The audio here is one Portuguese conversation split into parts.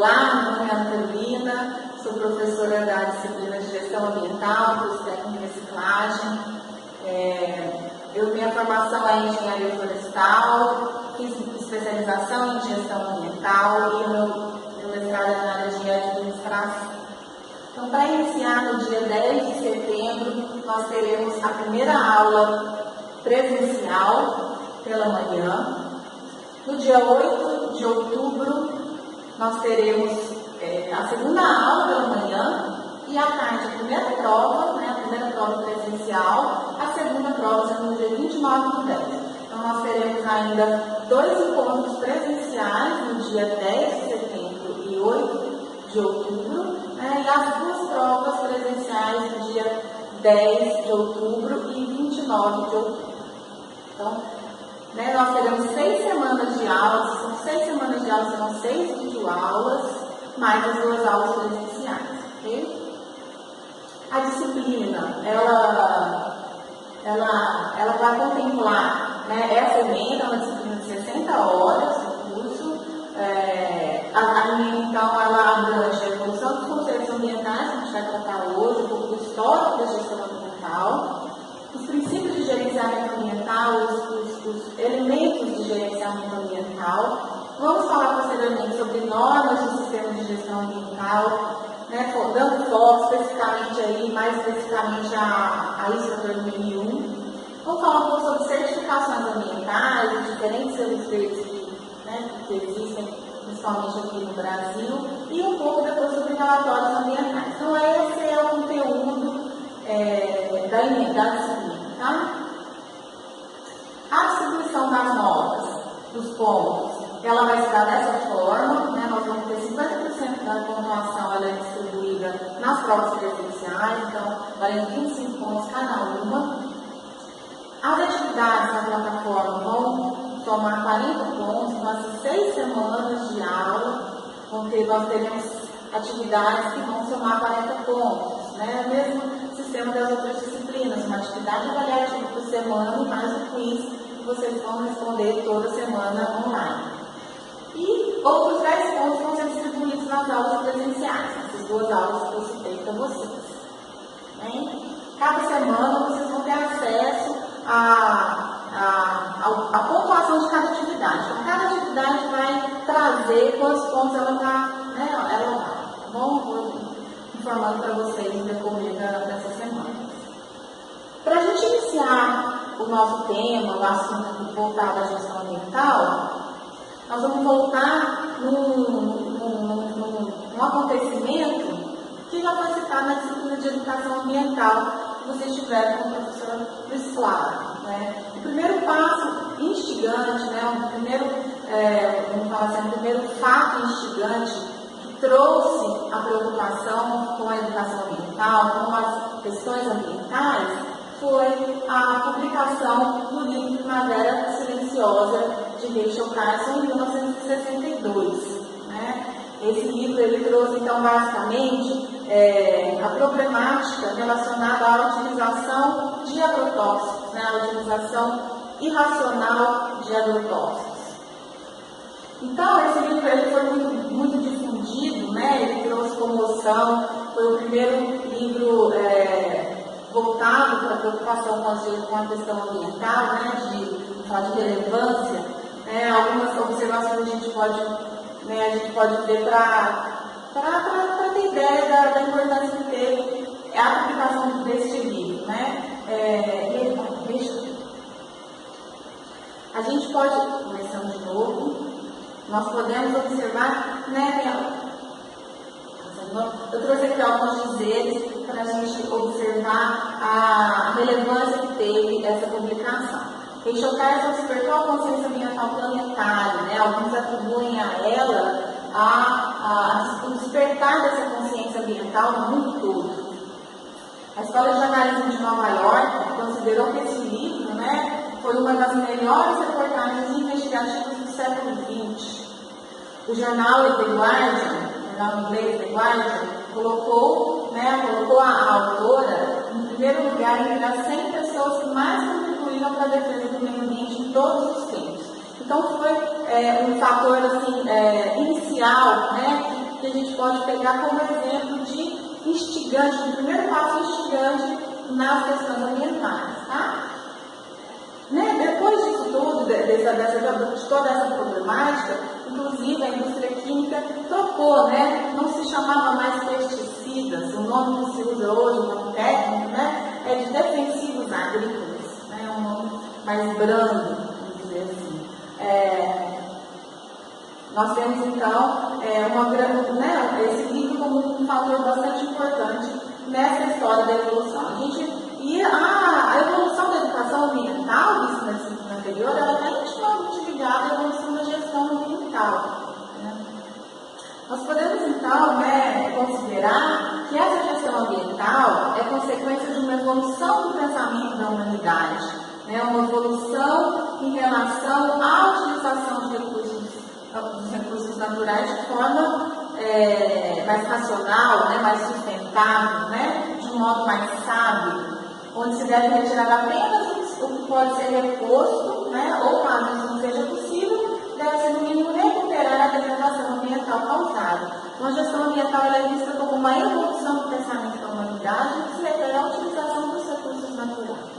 Olá, meu nome é Ana Carolina, sou professora da disciplina de Gestão Ambiental, curso técnico de reciclagem. Minha formação é em Engenharia Florestal, fiz especialização em Gestão Ambiental e meu mestrado é na área de Administração. Então, para iniciar no dia 10 de setembro, nós teremos a primeira aula presencial pela manhã. No dia 8 de outubro, nós teremos a segunda aula pela manhã e à tarde a primeira prova, a primeira prova presencial, a segunda prova será no dia 29 do 10. Então, nós teremos ainda 2 encontros presenciais no dia 10 de setembro e 8 de outubro, e as 2 provas presenciais no dia 10 de outubro e 29 de outubro. Então, nós teremos 6 semanas de aulas, são 6 semanas de aulas, serão 6 videoaulas, mais as 2 aulas presenciais, ok? A disciplina, ela vai contemplar, essa emenda, uma disciplina de 60 horas do curso. A minha, então, ela abrange a evolução dos conceitos ambientais, que a gente vai tratar hoje, um pouco do histórico da gestão ambiental, os princípios de gerenciamento ambiental, os elementos de gerenciamento ambiental. Vamos falar posteriormente sobre normas do sistema de gestão ambiental, dando foco especificamente mais especificamente a ISO 2001. Vamos falar um pouco sobre certificações ambientais, os diferentes selos verdes que existem, principalmente aqui no Brasil, e um pouco depois sobre relatórios ambientais. Então, esse é o conteúdo da disciplina, tá? A distribuição das notas, dos pontos, ela vai se dar dessa forma, nós vamos ter 50% da pontuação, ela é distribuída nas provas presenciais, então, valendo 25 pontos cada uma. As atividades na plataforma vão somar 40 pontos, nas 6 semanas de aula, nós teremos atividades que vão somar 40 pontos, O mesmo sistema das outras disciplinas, uma atividade avaliativa por semana, mais o quiz, que vocês vão responder toda semana online. E outros 10 pontos vão ser distribuídos nas aulas presenciais, essas 2 aulas que eu citei para vocês. Cada semana vocês vão ter acesso a pontuação de cada atividade. Então, cada atividade vai trazer quantos pontos ela dá. Vou informando para vocês no decorrer dessa semana. Para a gente iniciar o nosso tema, o assunto voltado à gestão ambiental, nós vamos voltar num acontecimento que já foi citado na disciplina de educação ambiental que vocês tiveram com a professora Priscila. O primeiro passo instigante, o primeiro fato instigante que trouxe a preocupação com a educação ambiental, com as questões ambientais, foi a publicação do livro Primavera Silenciosa de Rachel Carson em 1962. Esse livro ele trouxe, então, basicamente, a problemática relacionada à utilização de agrotóxicos, a utilização irracional de agrotóxicos. Então, esse livro ele foi muito difundido, ele trouxe comoção, foi o primeiro livro voltado para a preocupação com a questão ambiental, de relevância. Algumas observações a gente pode ver para ter ideia da importância que teve a publicação deste livro. A gente pode, começando de novo, nós podemos observar, eu trouxe aqui alguns dizeres para a gente observar a relevância que teve essa publicação. Rachel Carson despertou a consciência ambiental planetária, alguns atribuem a ela o despertar dessa consciência ambiental no mundo todo. A Escola de Jornalismo de Nova York considerou que esse livro foi uma das melhores reportagens investigativas do século XX. O jornal The Guardian, jornal inglês The Guardian, colocou a autora em primeiro lugar entre as 100 pessoas que mais contribuíram para a defesa do meio ambiente em todos os tempos. Então, foi um fator inicial que que a gente pode pegar como exemplo de instigante, de primeiro passo instigante nas questões ambientais, tá? Né? Depois disso tudo, de toda essa problemática, inclusive a indústria química trocou, né? Não se chamava mais pesticidas, o nome que se usa hoje, o nome técnico, né? É de defensivos agrícolas, né? Um nome mais brando, vamos dizer assim. Nós temos então esse livro como um fator bastante importante nessa história da evolução. A evolução da educação ambiental, visto na disciplina anterior, ela está intimamente ligada à evolução da gestão ambiental. Né? Nós podemos então considerar que essa gestão ambiental é consequência de uma evolução do pensamento da humanidade, né? Uma evolução em relação à utilização dos recursos naturais de forma mais racional, né? Mais sustentável, né? De um modo mais sábio, onde se deve retirar apenas o que pode ser reposto, né? Ou caso isso não seja possível, deve ser no mínimo recuperar a degradação ambiental causada. Então, a gestão ambiental ela é vista como uma evolução do pensamento da humanidade que se refere à utilização dos recursos naturais.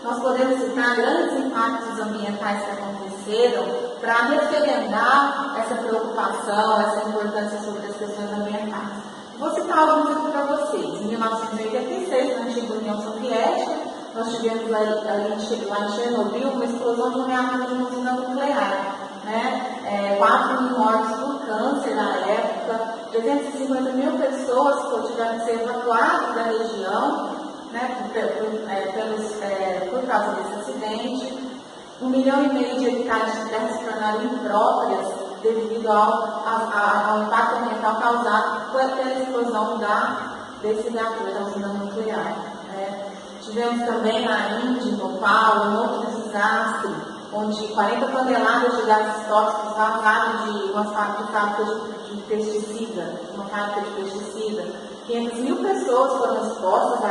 Nós podemos citar grandes impactos ambientais que aconteceram para referendar essa preocupação, essa importância sobre as questões ambientais. Vou citar alguns aqui para vocês. Em 1986, na antiga União Soviética, nós tivemos lá em Chernobyl uma explosão de um reator de uma usina nuclear. Né? 4 mil mortos por câncer na época, 350 mil pessoas tiveram que ser evacuadas da região, né? Por causa desse acidente. 1,5 milhão de hectares de terra se tornaram impróprias devido ao impacto ambiental causado pela explosão desse reator da usina nuclear. Né? Tivemos também na Índia, no Nepal, um outro desastre, onde 40 toneladas de gases tóxicos vazaram de uma fábrica de pesticida, 500 mil pessoas foram expostas a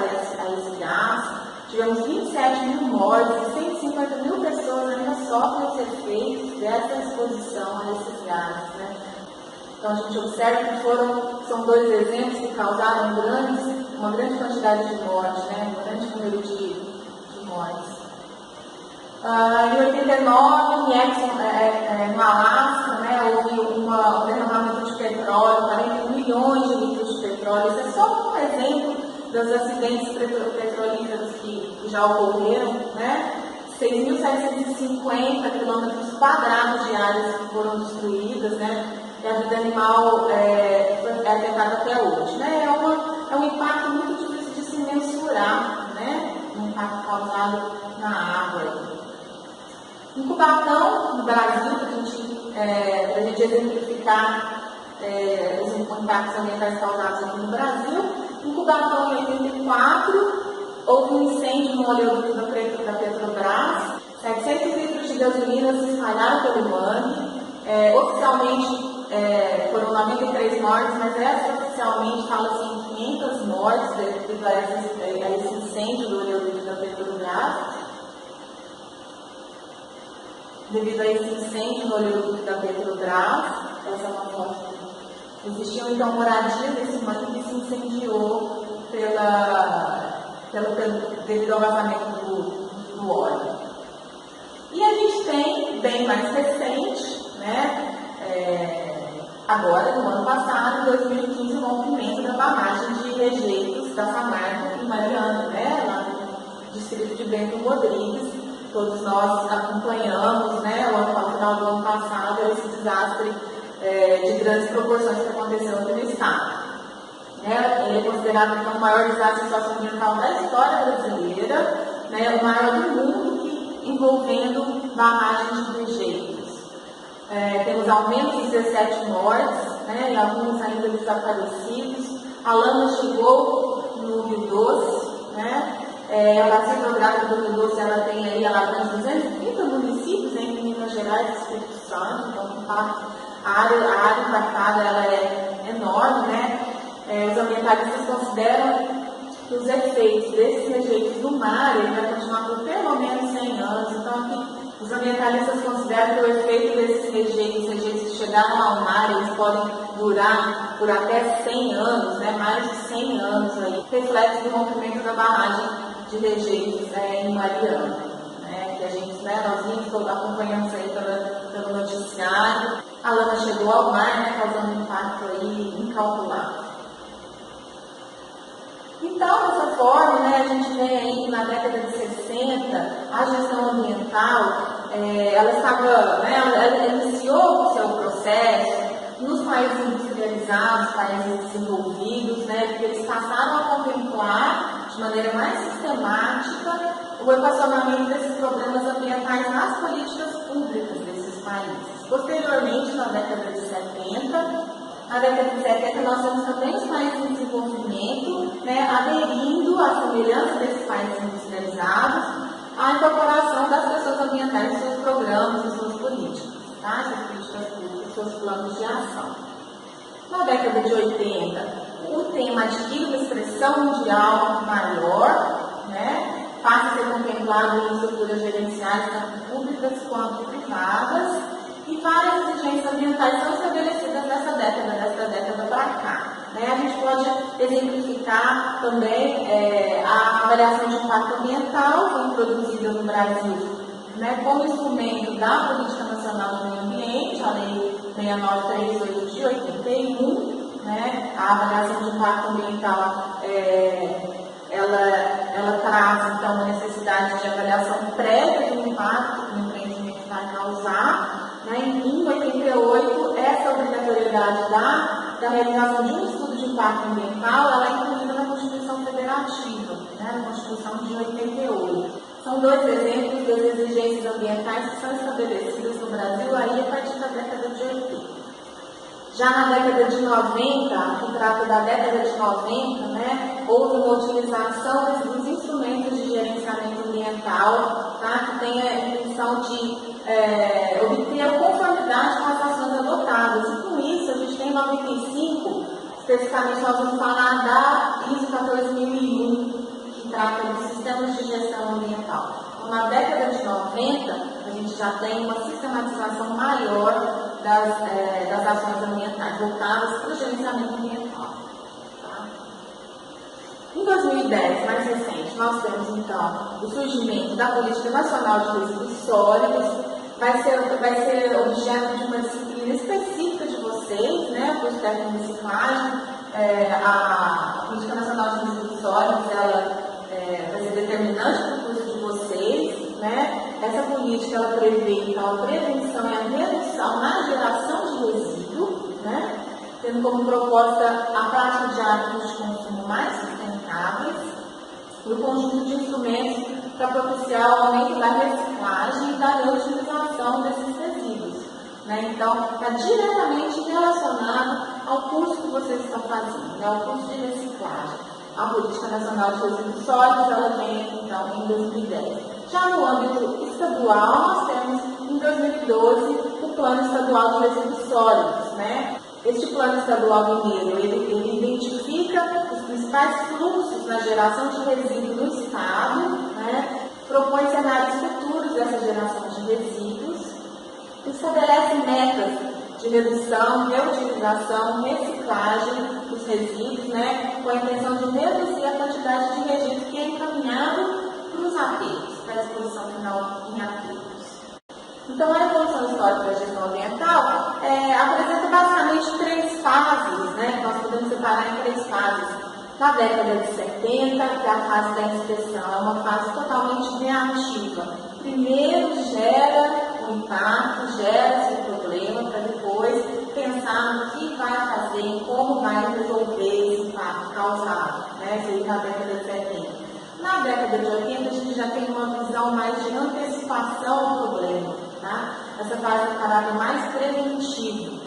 esse gás. Tivemos 27 mil mortes e 150 mil pessoas ainda sofrem os efeitos dessa exposição a esses gases. Né? Então a gente observa que são 2 exemplos que causaram uma grande quantidade de mortes, né? Um grande número de mortes. Em 89, em Exxon, no Alasca, né, houve um derramamento de petróleo, 40 milhões de litros de petróleo. Isso é só um exemplo dos acidentes petrolíferos que já ocorreram, né? 6.750 quilômetros quadrados de áreas que foram destruídas, né? E a vida animal é afetada até hoje, né? É um impacto muito difícil de se mensurar, né? Um impacto causado na água. Em Cubatão, no Brasil, para a gente exemplificar os impactos ambientais causados aqui no Brasil, em Cubatão, em 84, houve um incêndio no oleoduto da Petrobras, 700 litros de gasolina se espalharam pelo mangue, oficialmente foram 93 mortes, mas extraoficialmente fala-se em 500 mortes devido a esse incêndio do oleoduto da Petrobras. Devido a esse incêndio no oleoduto da Petrobras, essa é uma foto. Existiam então moradias nesse mangue que se incendiou devido ao vazamento do óleo. E a gente tem, bem mais recente, né, agora, no ano passado, em 2015, o rompimento da barragem de rejeitos da Samarco em Mariana, né, lá no distrito de Bento Rodrigues. Todos nós acompanhamos, né, ao final do ano passado, esse desastre de grandes proporções que aconteceu aqui no estado. Né? Ele é considerado então, o maior desastre socioambiental da história brasileira, né, o maior do mundo, envolvendo barragens de rejeitos. Temos ao menos 17 mortes, né, e alguns ainda desaparecidos. A lama chegou no Rio Doce, né? A bacia hidrográfica do Rio Doce ela tem aí, ela abrange 230 municípios entre Minas Gerais e Espírito Santo, então a área impactada ela é enorme, né? Os ambientalistas consideram que os efeitos desses rejeitos no mar ele vai continuar por pelo menos 100 anos, então aqui Os ambientalistas consideram que o efeito desses rejeitos que chegaram ao mar, eles podem durar por até 100 anos, né, mais de 100 anos, aí, reflexo do rompimento da barragem de rejeitos em Mariana, né, que a gente, nós vimos, acompanhamos aí pelo noticiário. A lama chegou ao mar, né, causando um impacto aí incalculável. Então, dessa forma, né, a gente vê aí que na década de 60, a gestão ambiental, ela estava, né, ela iniciou o seu processo nos países industrializados, países desenvolvidos, né, porque eles passaram a contemplar de maneira mais sistemática o equacionamento desses problemas ambientais nas políticas públicas desses países. Posteriormente, na década de 70, nós temos também os países em desenvolvimento, né, aderindo à semelhança desses países industrializados à incorporação das questões ambientais em seus programas e suas políticas, tá? Suas políticas públicas, seus planos de ação. Na década de 80, o tema adquire uma expressão mundial maior, né, passa a ser contemplado em estruturas gerenciais, tanto públicas quanto privadas, e várias exigências ambientais são estabelecidas dessa década para cá. Né? A gente pode exemplificar também a avaliação de impacto ambiental, foi introduzida no Brasil, né, como instrumento da Política Nacional do Meio Ambiente, a Lei 6938 de 81, né? A avaliação de impacto ambiental ela traz, então, a necessidade de avaliação prévia do impacto que o empreendimento vai causar. Em 88, essa obrigatoriedade da realização de um estudo de impacto ambiental, ela é incluída na Constituição Federativa, né, na Constituição de 88. São dois exemplos das exigências ambientais que são estabelecidas no Brasil aí a partir da década de 80. Já na década de 90, que trata da década de 90, né, houve uma utilização dos instrumentos de gerenciamento ambiental, tá, que tem a intenção de obter a conformidade com as ações adotadas. E com isso, a gente tem em 95, especificamente nós vamos falar da ISO 14001, que trata de sistemas de gestão ambiental. Então, na década de 90, a gente já tem uma sistematização maior das ações ambientais voltadas para o gerenciamento ambiental. Tá? Em 2010, mais recente, nós temos então o surgimento da Política Nacional de Resíduos Sólidos. Vai ser objeto de uma disciplina específica de vocês, né, para os técnicos de reciclagem. A Política Nacional de Resíduos Sólidos, ela vai ser determinante para o curso de vocês, né? Essa política, ela prevê, então, a prevenção e a redução na geração de resíduo, né? Tendo como proposta a prática de hábitos de consumo mais sustentáveis e o conjunto de instrumentos para propiciar o aumento da reciclagem e da reutilização desses resíduos. Né? Então, está diretamente relacionado ao curso que vocês estão fazendo, né? Ao curso de reciclagem. A Política Nacional de Resíduos Sólidos, ela vem, então, em 2010. Já no âmbito estadual, nós temos, em 2012, o Plano Estadual de Resíduos Sólidos, né? Este Plano Estadual mineiro, ele identifica os principais fluxos na geração de resíduos no Estado, né? Propõe cenários futuros dessa geração de resíduos, estabelece metas de redução, reutilização, reciclagem dos resíduos, né? Com a intenção de reduzir a quantidade de resíduos que é encaminhado para os aterros, para a disposição final em aterros. Então, a evolução histórica da gestão ambiental apresenta basicamente três fases, né? Nós podemos separar em três fases. Na década de 70, que é a fase da inspeção, é uma fase totalmente reativa. Primeiro gera o impacto, gera esse problema, para depois pensar no que vai fazer, em como vai resolver esse impacto causado, né? Isso aí na década de 70. Na década de 80, a gente já tem uma visão mais de antecipação do problema, tá? Essa fase é um caráter mais preventivo,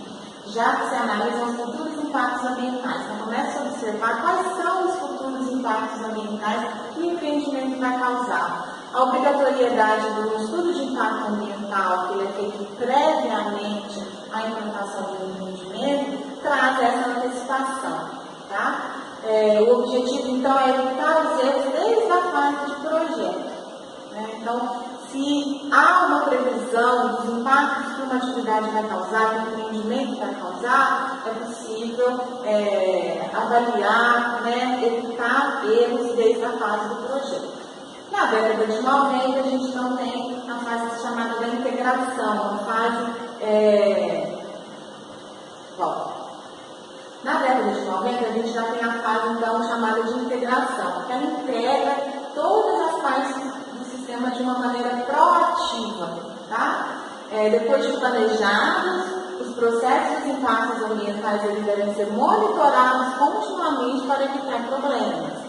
já que se analisam os futuros impactos ambientais. Então, começa a observar quais são os futuros impactos ambientais que o empreendimento vai causar. A obrigatoriedade do estudo de impacto ambiental, que ele é feito previamente à implantação do empreendimento, traz essa antecipação, tá? O objetivo, então, é evitar os erros desde a fase de projeto, né? Então, se há uma prevenção uma atividade vai causar, que um empreendimento vai causar, é possível avaliar, né, evitar erros desde a fase do projeto. Na década de 90, a gente não tem a fase chamada da integração, uma fase. Na década de 90, a gente já tem a fase, então, chamada de integração, que ela integra todas as partes do sistema de uma maneira proativa, tá? Depois de planejados, os processos e impactos ambientais eles devem ser monitorados continuamente para evitar problemas.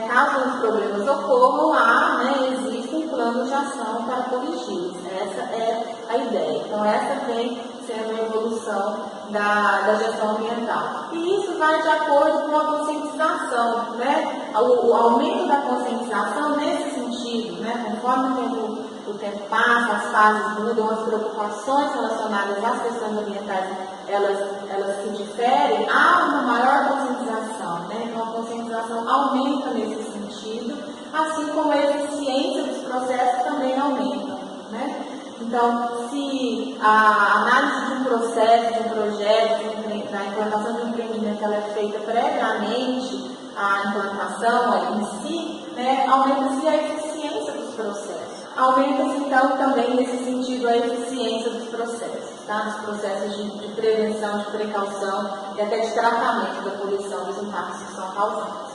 Caso os problemas ocorram, existem planos de ação para corrigi-los. Essa é a ideia. Então, essa vem sendo a evolução da gestão ambiental. E isso vai de acordo com a conscientização, né? O aumento da conscientização nesse sentido, né? Conforme o tempo passa, as fases mudam, as preocupações relacionadas às questões ambientais, elas se diferem, há uma maior conscientização, né? Então, a conscientização aumenta nesse sentido, assim como a eficiência dos processos também aumenta, né? Então, se a análise de um processo, de um projeto, da implantação de um empreendimento, ela é feita previamente à implantação em si, né, aumenta-se a eficiência dos processos. Aumenta-se, então, também, nesse sentido, a eficiência dos processos, tá? Dos processos de prevenção, de precaução e até de tratamento da poluição dos impactos que são causados.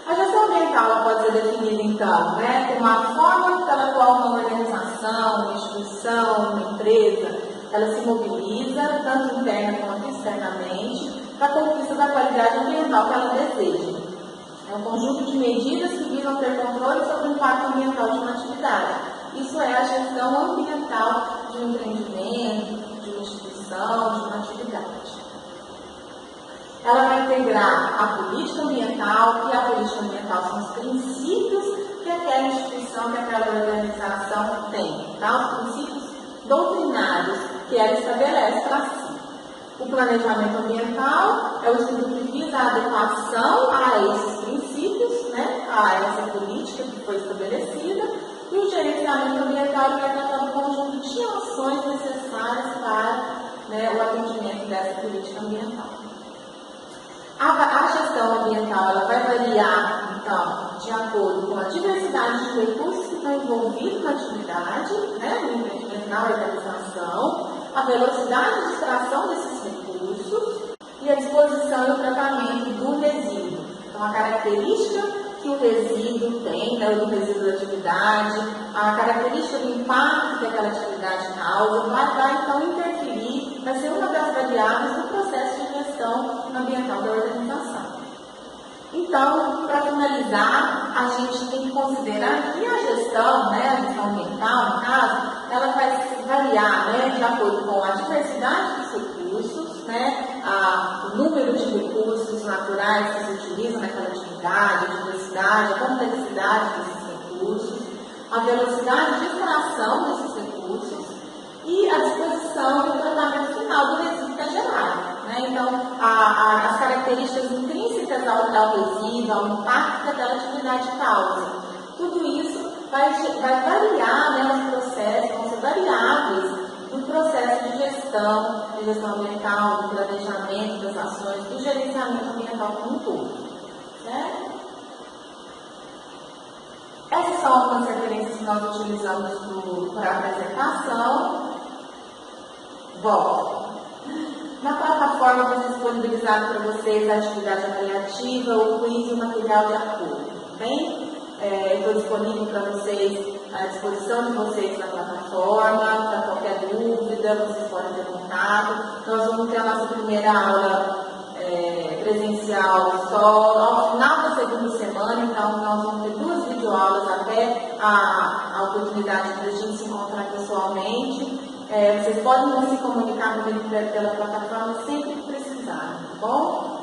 A gestão ambiental ela pode ser definida, então, né, como a forma pela qual uma organização, uma instituição, uma empresa, ela se mobiliza, tanto interna quanto externamente, para a conquista da qualidade ambiental que ela deseja. É um conjunto de medidas que visam ter controle sobre o impacto ambiental de uma atividade. Isso é a gestão ambiental de um empreendimento, de uma instituição, de uma atividade. Ela vai integrar a política ambiental, e a política ambiental são os princípios que aquela instituição, que aquela organização tem, tá? Os princípios doutrinários que ela estabelece para si. O planejamento ambiental é o estudo que visa a adequação a esses princípios, né? A essa política que foi estabelecida, e o gerenciamento ambiental vai tratar do conjunto de ações necessárias para, né, o atendimento dessa política ambiental. A gestão ambiental ela vai variar, então, de acordo com a diversidade de recursos que estão envolvidos na atividade, né, no empreendimento, na organização, a velocidade de extração desses recursos e a disposição e o tratamento do resíduo. Então, a característica que o resíduo tem, né, do resíduo da atividade, a característica do impacto que aquela atividade causa, vai então interferir, vai ser uma das variáveis do processo de gestão ambiental da organização. Então, para finalizar, a gente tem que considerar que a gestão, né, a gestão ambiental, no caso, ela vai variar, né, de acordo com a diversidade dos recursos, né, o número de recursos naturais que se utilizam naquela atividade, a diversidade, a complexidade desses recursos, a velocidade de extração desses recursos e a disposição e o tratamento final do resíduo que é gerado. Né? Então, as características intrínsecas ao resíduo, ao impacto que aquela atividade causa, tudo isso vai variar, né, os processos, vão ser variáveis do processo de gestão ambiental, do planejamento das ações, do gerenciamento ambiental como um todo. Certo? Essas são algumas referências que nós utilizamos para a apresentação. Bom, na plataforma vai ser disponibilizado para vocês a atividade avaliativa, o quiz e o material de apoio. Bem? Estou disponível para vocês, à disposição de vocês na plataforma, para qualquer dúvida, vocês podem ter contato. Nós vamos ter a nossa primeira aula presencial só ao final da segunda semana, então nós vamos ter 2 videoaulas até a oportunidade de a gente se encontrar pessoalmente. Vocês podem se comunicar comigo pela plataforma sempre que precisarem, tá bom?